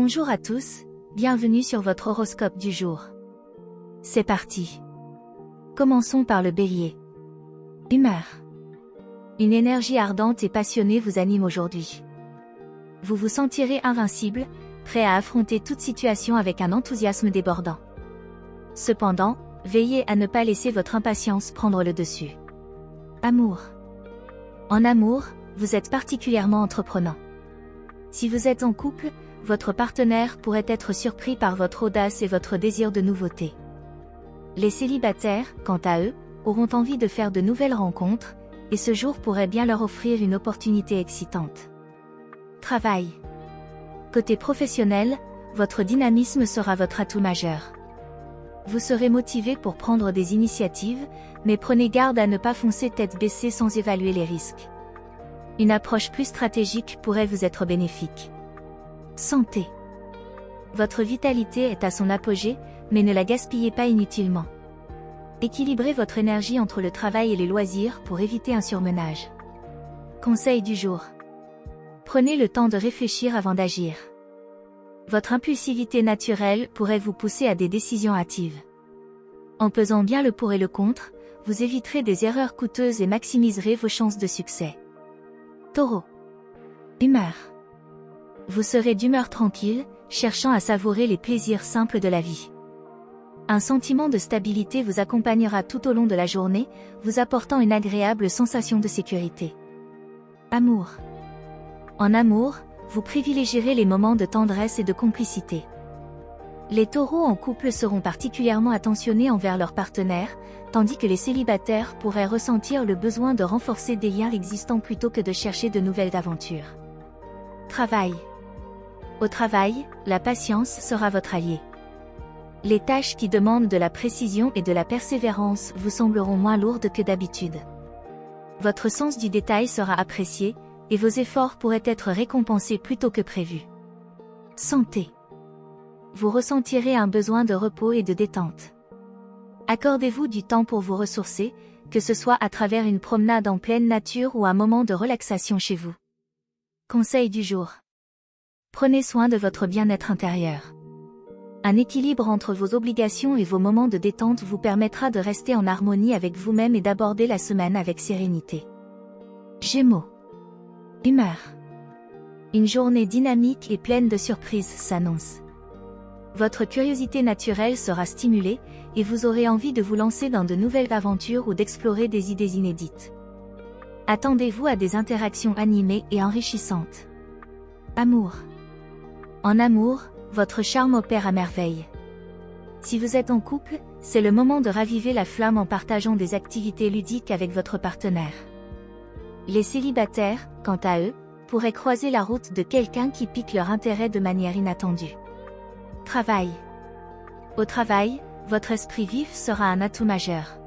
Bonjour à tous, bienvenue sur votre horoscope du jour. C'est parti. Commençons par le Bélier. Humeur. Une énergie ardente et passionnée vous anime aujourd'hui. Vous vous sentirez invincible, prêt à affronter toute situation avec un enthousiasme débordant. Cependant, veillez à ne pas laisser votre impatience prendre le dessus. Amour. En amour, vous êtes particulièrement entreprenant. Si vous êtes en couple, votre partenaire pourrait être surpris par votre audace et votre désir de nouveauté. Les célibataires, quant à eux, auront envie de faire de nouvelles rencontres, et ce jour pourrait bien leur offrir une opportunité excitante. Travail. Côté professionnel, votre dynamisme sera votre atout majeur. Vous serez motivé pour prendre des initiatives, mais prenez garde à ne pas foncer tête baissée sans évaluer les risques. Une approche plus stratégique pourrait vous être bénéfique. Santé. Votre vitalité est à son apogée, mais ne la gaspillez pas inutilement. Équilibrez votre énergie entre le travail et les loisirs pour éviter un surmenage. Conseil du jour. Prenez le temps de réfléchir avant d'agir. Votre impulsivité naturelle pourrait vous pousser à des décisions hâtives. En pesant bien le pour et le contre, vous éviterez des erreurs coûteuses et maximiserez vos chances de succès. Taureau. Humeur. Vous serez d'humeur tranquille, cherchant à savourer les plaisirs simples de la vie. Un sentiment de stabilité vous accompagnera tout au long de la journée, vous apportant une agréable sensation de sécurité. Amour. En amour, vous privilégierez les moments de tendresse et de complicité. Les taureaux en couple seront particulièrement attentionnés envers leur partenaire, tandis que les célibataires pourraient ressentir le besoin de renforcer des liens existants plutôt que de chercher de nouvelles aventures. Travail. Au travail, la patience sera votre allié. Les tâches qui demandent de la précision et de la persévérance vous sembleront moins lourdes que d'habitude. Votre sens du détail sera apprécié, et vos efforts pourraient être récompensés plus tôt que prévu. Santé. Vous ressentirez un besoin de repos et de détente. Accordez-vous du temps pour vous ressourcer, que ce soit à travers une promenade en pleine nature ou un moment de relaxation chez vous. Conseil du jour. Prenez soin de votre bien-être intérieur. Un équilibre entre vos obligations et vos moments de détente vous permettra de rester en harmonie avec vous-même et d'aborder la semaine avec sérénité. Gémeaux. Humeur. Une journée dynamique et pleine de surprises s'annonce. Votre curiosité naturelle sera stimulée, et vous aurez envie de vous lancer dans de nouvelles aventures ou d'explorer des idées inédites. Attendez-vous à des interactions animées et enrichissantes. Amour. En amour, votre charme opère à merveille. Si vous êtes en couple, c'est le moment de raviver la flamme en partageant des activités ludiques avec votre partenaire. Les célibataires, quant à eux, pourraient croiser la route de quelqu'un qui pique leur intérêt de manière inattendue. Travail. Au travail, votre esprit vif sera un atout majeur.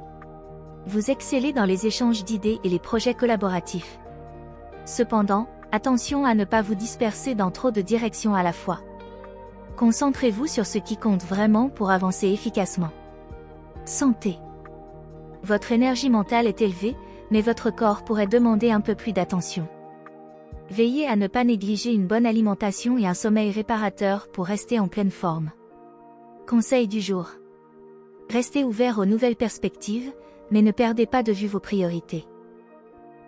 Vous excellez dans les échanges d'idées et les projets collaboratifs. Cependant, attention à ne pas vous disperser dans trop de directions à la fois. Concentrez-vous sur ce qui compte vraiment pour avancer efficacement. Santé. Votre énergie mentale est élevée, mais votre corps pourrait demander un peu plus d'attention. Veillez à ne pas négliger une bonne alimentation et un sommeil réparateur pour rester en pleine forme. Conseil du jour. Restez ouvert aux nouvelles perspectives, mais ne perdez pas de vue vos priorités.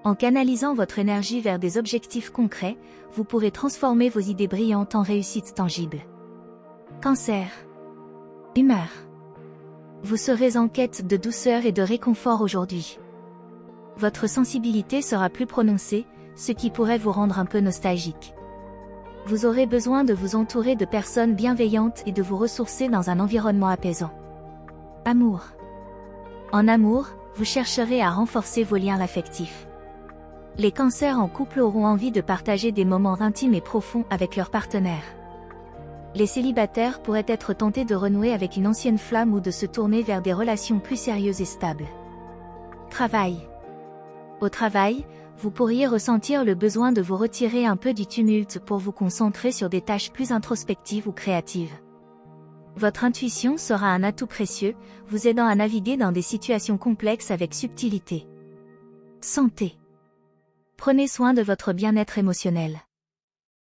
En canalisant votre énergie vers des objectifs concrets, vous pourrez transformer vos idées brillantes en réussites tangibles. Cancer. Humeur. Vous serez en quête de douceur et de réconfort aujourd'hui. Votre sensibilité sera plus prononcée, ce qui pourrait vous rendre un peu nostalgique. Vous aurez besoin de vous entourer de personnes bienveillantes et de vous ressourcer dans un environnement apaisant. Amour. En amour, vous chercherez à renforcer vos liens affectifs. Les cancers en couple auront envie de partager des moments intimes et profonds avec leur partenaire. Les célibataires pourraient être tentés de renouer avec une ancienne flamme ou de se tourner vers des relations plus sérieuses et stables. Travail. Au travail, vous pourriez ressentir le besoin de vous retirer un peu du tumulte pour vous concentrer sur des tâches plus introspectives ou créatives. Votre intuition sera un atout précieux, vous aidant à naviguer dans des situations complexes avec subtilité. Santé. Prenez soin de votre bien-être émotionnel.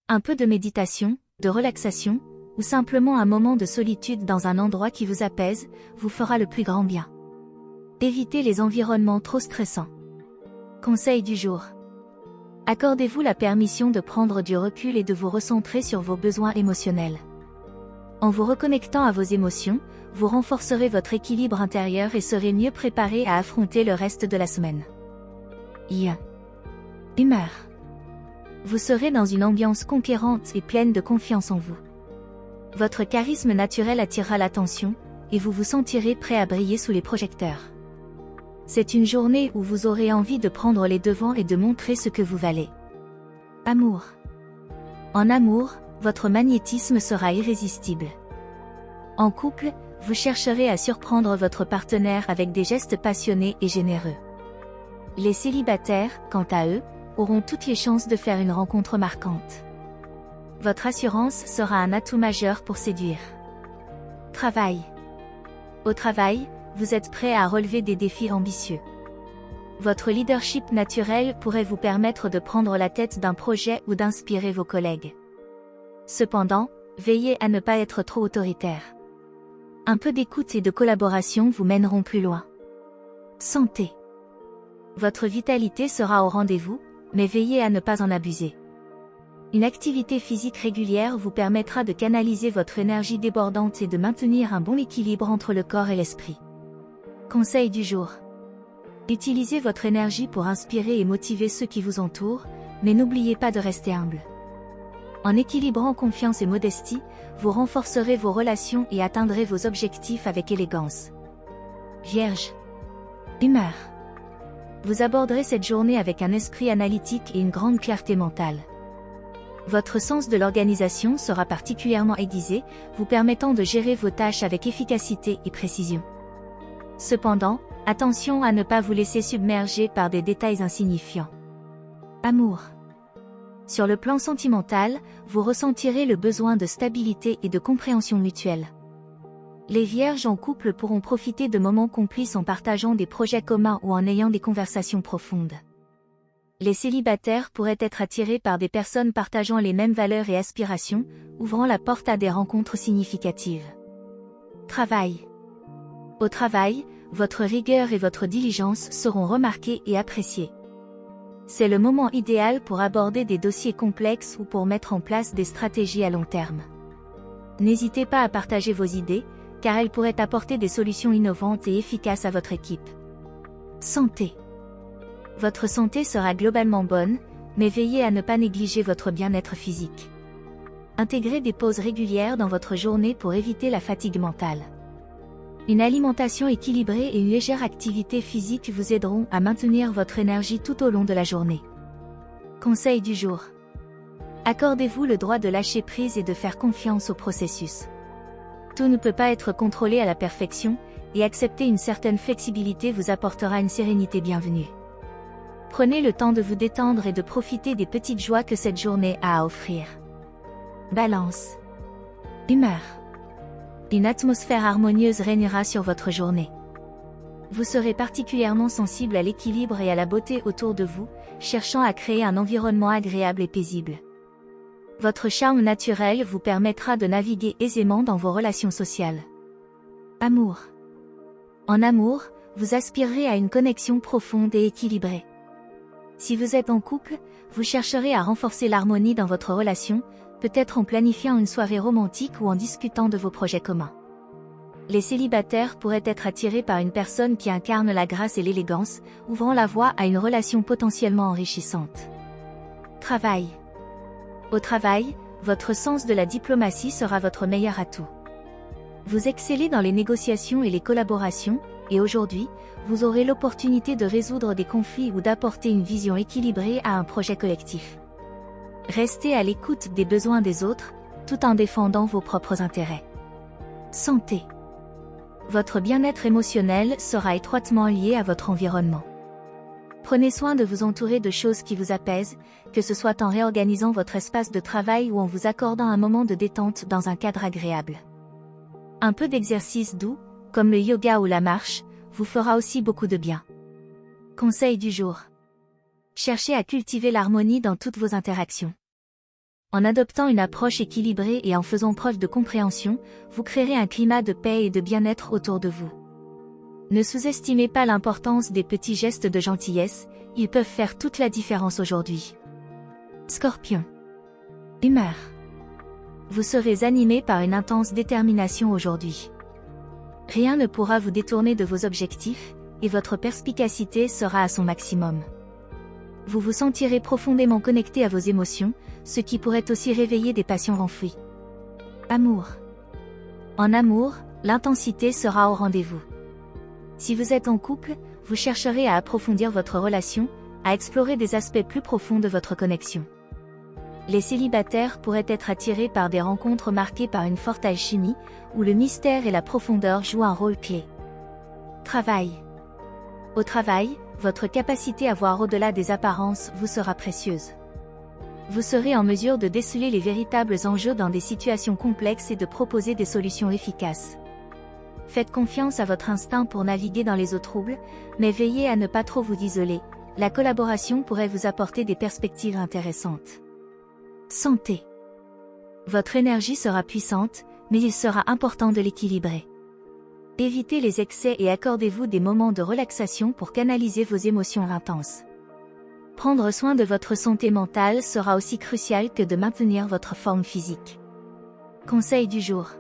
Un peu de méditation, de relaxation, ou simplement un moment de solitude dans un endroit qui vous apaise, vous fera le plus grand bien. Évitez les environnements trop stressants. Conseil du jour. Accordez-vous la permission de prendre du recul et de vous recentrer sur vos besoins émotionnels. En vous reconnectant à vos émotions, vous renforcerez votre équilibre intérieur et serez mieux préparé à affronter le reste de la semaine. Humeur. Vous serez dans une ambiance conquérante et pleine de confiance en vous. Votre charisme naturel attirera l'attention, et vous vous sentirez prêt à briller sous les projecteurs. C'est une journée où vous aurez envie de prendre les devants et de montrer ce que vous valez. Amour. En amour, votre magnétisme sera irrésistible. En couple, vous chercherez à surprendre votre partenaire avec des gestes passionnés et généreux. Les célibataires, quant à eux, auront toutes les chances de faire une rencontre marquante. Votre assurance sera un atout majeur pour séduire. Travail. Au travail, vous êtes prêt à relever des défis ambitieux. Votre leadership naturel pourrait vous permettre de prendre la tête d'un projet ou d'inspirer vos collègues. Cependant, veillez à ne pas être trop autoritaire. Un peu d'écoute et de collaboration vous mèneront plus loin. Santé. Votre vitalité sera au rendez-vous, mais veillez à ne pas en abuser. Une activité physique régulière vous permettra de canaliser votre énergie débordante et de maintenir un bon équilibre entre le corps et l'esprit. Conseil du jour. Utilisez votre énergie pour inspirer et motiver ceux qui vous entourent, mais n'oubliez pas de rester humble. En équilibrant confiance et modestie, vous renforcerez vos relations et atteindrez vos objectifs avec élégance. Vierge. Humeur. Vous aborderez cette journée avec un esprit analytique et une grande clarté mentale. Votre sens de l'organisation sera particulièrement aiguisé, vous permettant de gérer vos tâches avec efficacité et précision. Cependant, attention à ne pas vous laisser submerger par des détails insignifiants. Amour. Sur le plan sentimental, vous ressentirez le besoin de stabilité et de compréhension mutuelle. Les vierges en couple pourront profiter de moments complices en partageant des projets communs ou en ayant des conversations profondes. Les célibataires pourraient être attirés par des personnes partageant les mêmes valeurs et aspirations, ouvrant la porte à des rencontres significatives. Travail. Au travail, votre rigueur et votre diligence seront remarquées et appréciées. C'est le moment idéal pour aborder des dossiers complexes ou pour mettre en place des stratégies à long terme. N'hésitez pas à partager vos idées, car elles pourraient apporter des solutions innovantes et efficaces à votre équipe. Santé. Votre santé sera globalement bonne, mais veillez à ne pas négliger votre bien-être physique. Intégrez des pauses régulières dans votre journée pour éviter la fatigue mentale. Une alimentation équilibrée et une légère activité physique vous aideront à maintenir votre énergie tout au long de la journée. Conseil du jour. Accordez-vous le droit de lâcher prise et de faire confiance au processus. Tout ne peut pas être contrôlé à la perfection, et accepter une certaine flexibilité vous apportera une sérénité bienvenue. Prenez le temps de vous détendre et de profiter des petites joies que cette journée a à offrir. Balance. Humeur. Une atmosphère harmonieuse régnera sur votre journée. Vous serez particulièrement sensible à l'équilibre et à la beauté autour de vous, cherchant à créer un environnement agréable et paisible. Votre charme naturel vous permettra de naviguer aisément dans vos relations sociales. Amour. En amour, vous aspirerez à une connexion profonde et équilibrée. Si vous êtes en couple, vous chercherez à renforcer l'harmonie dans votre relation, peut-être en planifiant une soirée romantique ou en discutant de vos projets communs. Les célibataires pourraient être attirés par une personne qui incarne la grâce et l'élégance, ouvrant la voie à une relation potentiellement enrichissante. Travail. Au travail, votre sens de la diplomatie sera votre meilleur atout. Vous excellez dans les négociations et les collaborations, et aujourd'hui, vous aurez l'opportunité de résoudre des conflits ou d'apporter une vision équilibrée à un projet collectif. Restez à l'écoute des besoins des autres, tout en défendant vos propres intérêts. Santé. Votre bien-être émotionnel sera étroitement lié à votre environnement. Prenez soin de vous entourer de choses qui vous apaisent, que ce soit en réorganisant votre espace de travail ou en vous accordant un moment de détente dans un cadre agréable. Un peu d'exercice doux, comme le yoga ou la marche, vous fera aussi beaucoup de bien. Conseil du jour. Cherchez à cultiver l'harmonie dans toutes vos interactions. En adoptant une approche équilibrée et en faisant preuve de compréhension, vous créerez un climat de paix et de bien-être autour de vous. Ne sous-estimez pas l'importance des petits gestes de gentillesse, ils peuvent faire toute la différence aujourd'hui. Scorpion. Humeur. Vous serez animé par une intense détermination aujourd'hui. Rien ne pourra vous détourner de vos objectifs, et votre perspicacité sera à son maximum. Vous vous sentirez profondément connecté à vos émotions, ce qui pourrait aussi réveiller des passions enfouies. Amour. En amour, l'intensité sera au rendez-vous. Si vous êtes en couple, vous chercherez à approfondir votre relation, à explorer des aspects plus profonds de votre connexion. Les célibataires pourraient être attirés par des rencontres marquées par une forte alchimie, où le mystère et la profondeur jouent un rôle clé. Travail. Au travail, votre capacité à voir au-delà des apparences vous sera précieuse. Vous serez en mesure de déceler les véritables enjeux dans des situations complexes et de proposer des solutions efficaces. Faites confiance à votre instinct pour naviguer dans les eaux troubles, mais veillez à ne pas trop vous isoler. La collaboration pourrait vous apporter des perspectives intéressantes. Santé. Votre énergie sera puissante, mais il sera important de l'équilibrer. Évitez les excès et accordez-vous des moments de relaxation pour canaliser vos émotions intenses. Prendre soin de votre santé mentale sera aussi crucial que de maintenir votre forme physique. Conseil du jour.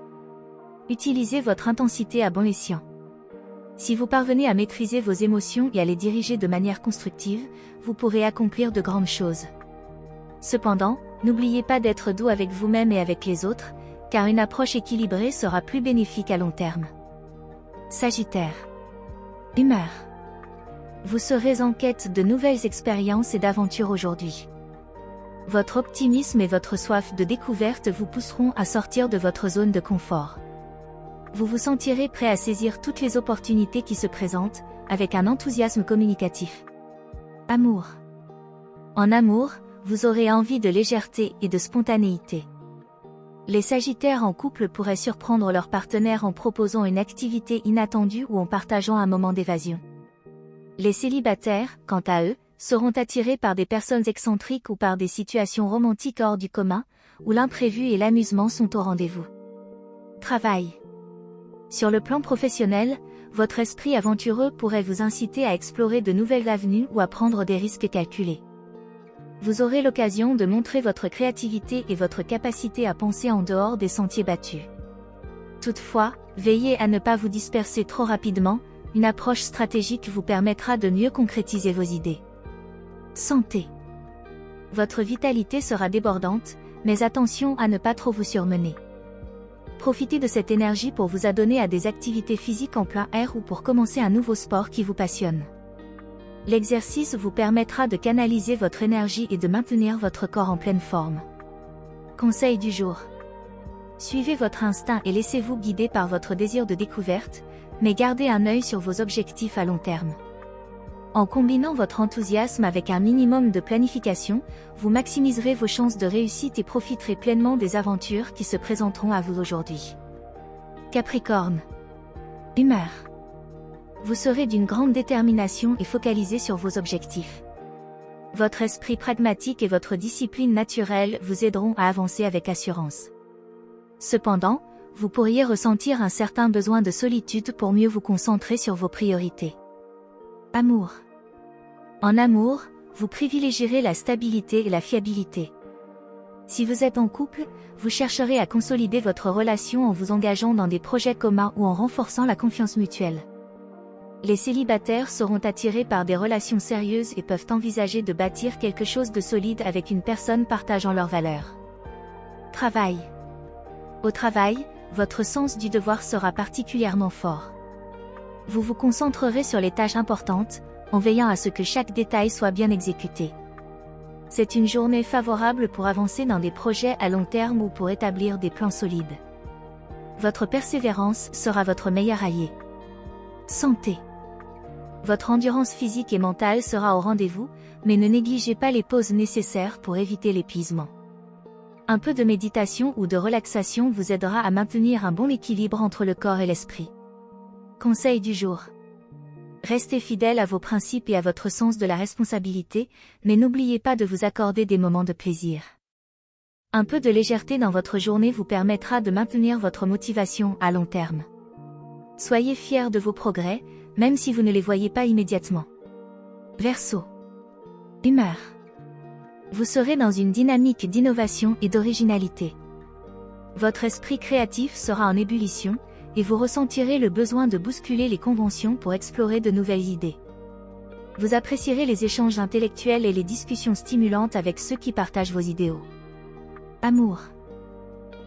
Utilisez votre intensité à bon escient. Si vous parvenez à maîtriser vos émotions et à les diriger de manière constructive, vous pourrez accomplir de grandes choses. Cependant, n'oubliez pas d'être doux avec vous-même et avec les autres, car une approche équilibrée sera plus bénéfique à long terme. Sagittaire. Humeur. Vous serez en quête de nouvelles expériences et d'aventures aujourd'hui. Votre optimisme et votre soif de découverte vous pousseront à sortir de votre zone de confort. Vous vous sentirez prêt à saisir toutes les opportunités qui se présentent, avec un enthousiasme communicatif. Amour. En amour, vous aurez envie de légèreté et de spontanéité. Les Sagittaires en couple pourraient surprendre leur partenaire en proposant une activité inattendue ou en partageant un moment d'évasion. Les célibataires, quant à eux, seront attirés par des personnes excentriques ou par des situations romantiques hors du commun, où l'imprévu et l'amusement sont au rendez-vous. Travail. Sur le plan professionnel, votre esprit aventureux pourrait vous inciter à explorer de nouvelles avenues ou à prendre des risques calculés. Vous aurez l'occasion de montrer votre créativité et votre capacité à penser en dehors des sentiers battus. Toutefois, veillez à ne pas vous disperser trop rapidement, une approche stratégique vous permettra de mieux concrétiser vos idées. Santé. Votre vitalité sera débordante, mais attention à ne pas trop vous surmener. Profitez de cette énergie pour vous adonner à des activités physiques en plein air ou pour commencer un nouveau sport qui vous passionne. L'exercice vous permettra de canaliser votre énergie et de maintenir votre corps en pleine forme. Conseil du jour. Suivez votre instinct et laissez-vous guider par votre désir de découverte, mais gardez un œil sur vos objectifs à long terme. En combinant votre enthousiasme avec un minimum de planification, vous maximiserez vos chances de réussite et profiterez pleinement des aventures qui se présenteront à vous aujourd'hui. Capricorne. Humeur. Vous serez d'une grande détermination et focalisé sur vos objectifs. Votre esprit pragmatique et votre discipline naturelle vous aideront à avancer avec assurance. Cependant, vous pourriez ressentir un certain besoin de solitude pour mieux vous concentrer sur vos priorités. Amour. En amour, vous privilégierez la stabilité et la fiabilité. Si vous êtes en couple, vous chercherez à consolider votre relation en vous engageant dans des projets communs ou en renforçant la confiance mutuelle. Les célibataires seront attirés par des relations sérieuses et peuvent envisager de bâtir quelque chose de solide avec une personne partageant leurs valeurs. Travail. Au travail, votre sens du devoir sera particulièrement fort. Vous vous concentrerez sur les tâches importantes, en veillant à ce que chaque détail soit bien exécuté. C'est une journée favorable pour avancer dans des projets à long terme ou pour établir des plans solides. Votre persévérance sera votre meilleur allié. Santé. Votre endurance physique et mentale sera au rendez-vous, mais ne négligez pas les pauses nécessaires pour éviter l'épuisement. Un peu de méditation ou de relaxation vous aidera à maintenir un bon équilibre entre le corps et l'esprit. Conseil du jour. Restez fidèle à vos principes et à votre sens de la responsabilité, mais n'oubliez pas de vous accorder des moments de plaisir. Un peu de légèreté dans votre journée vous permettra de maintenir votre motivation à long terme. Soyez fiers de vos progrès, même si vous ne les voyez pas immédiatement. Verseau. Humeur. Vous serez dans une dynamique d'innovation et d'originalité. Votre esprit créatif sera en ébullition, et vous ressentirez le besoin de bousculer les conventions pour explorer de nouvelles idées. Vous apprécierez les échanges intellectuels et les discussions stimulantes avec ceux qui partagent vos idéaux. Amour.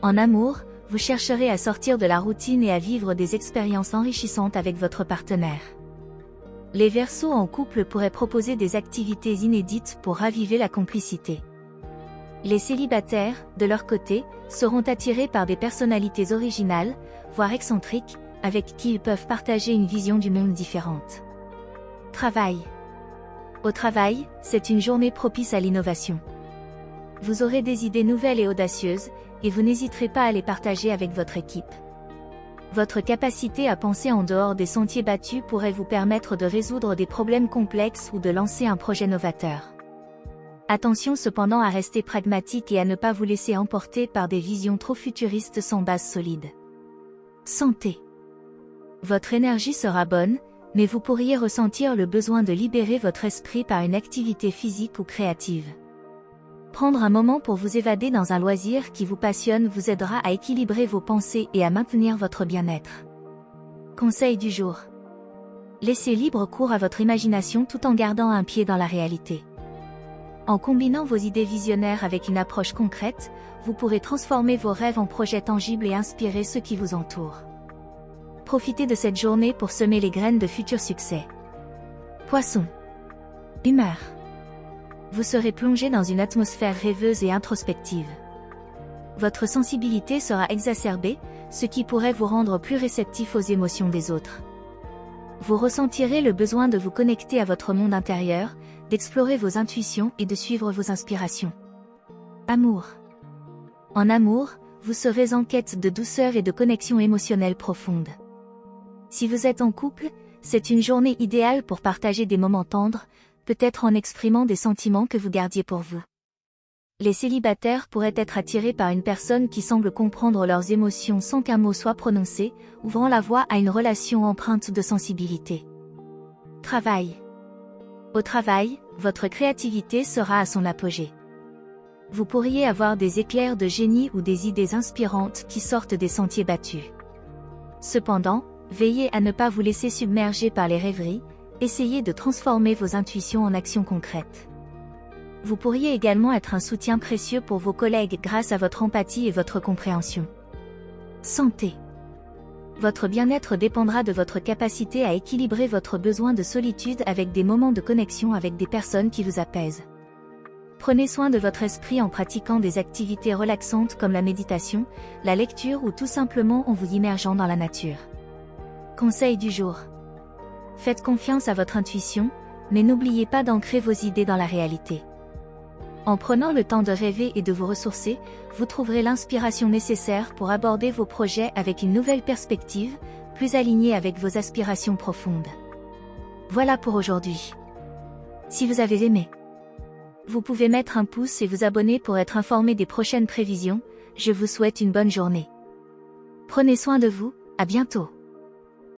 En amour, vous chercherez à sortir de la routine et à vivre des expériences enrichissantes avec votre partenaire. Les Verseaux en couple pourraient proposer des activités inédites pour raviver la complicité. Les célibataires, de leur côté, seront attirés par des personnalités originales, voire excentriques, avec qui ils peuvent partager une vision du monde différente. Travail. Au travail, c'est une journée propice à l'innovation. Vous aurez des idées nouvelles et audacieuses, et vous n'hésiterez pas à les partager avec votre équipe. Votre capacité à penser en dehors des sentiers battus pourrait vous permettre de résoudre des problèmes complexes ou de lancer un projet novateur. Attention cependant à rester pragmatique et à ne pas vous laisser emporter par des visions trop futuristes sans base solide. Santé. Votre énergie sera bonne, mais vous pourriez ressentir le besoin de libérer votre esprit par une activité physique ou créative. Prendre un moment pour vous évader dans un loisir qui vous passionne vous aidera à équilibrer vos pensées et à maintenir votre bien-être. Conseil du jour. Laissez libre cours à votre imagination tout en gardant un pied dans la réalité. En combinant vos idées visionnaires avec une approche concrète, vous pourrez transformer vos rêves en projets tangibles et inspirer ceux qui vous entourent. Profitez de cette journée pour semer les graines de futurs succès. Poisson. Humeur. Vous serez plongé dans une atmosphère rêveuse et introspective. Votre sensibilité sera exacerbée, ce qui pourrait vous rendre plus réceptif aux émotions des autres. Vous ressentirez le besoin de vous connecter à votre monde intérieur, d'explorer vos intuitions et de suivre vos inspirations. Amour. En amour, vous serez en quête de douceur et de connexion émotionnelle profonde. Si vous êtes en couple, c'est une journée idéale pour partager des moments tendres, peut-être en exprimant des sentiments que vous gardiez pour vous. Les célibataires pourraient être attirés par une personne qui semble comprendre leurs émotions sans qu'un mot soit prononcé, ouvrant la voie à une relation empreinte de sensibilité. Travail. Au travail, votre créativité sera à son apogée. Vous pourriez avoir des éclairs de génie ou des idées inspirantes qui sortent des sentiers battus. Cependant, veillez à ne pas vous laisser submerger par les rêveries, essayez de transformer vos intuitions en actions concrètes. Vous pourriez également être un soutien précieux pour vos collègues grâce à votre empathie et votre compréhension. Santé. Votre bien-être dépendra de votre capacité à équilibrer votre besoin de solitude avec des moments de connexion avec des personnes qui vous apaisent. Prenez soin de votre esprit en pratiquant des activités relaxantes comme la méditation, la lecture ou tout simplement en vous immergeant dans la nature. Conseil du jour. Faites confiance à votre intuition, mais n'oubliez pas d'ancrer vos idées dans la réalité. En prenant le temps de rêver et de vous ressourcer, vous trouverez l'inspiration nécessaire pour aborder vos projets avec une nouvelle perspective, plus alignée avec vos aspirations profondes. Voilà pour aujourd'hui. Si vous avez aimé, vous pouvez mettre un pouce et vous abonner pour être informé des prochaines prévisions. Je vous souhaite une bonne journée. Prenez soin de vous, à bientôt.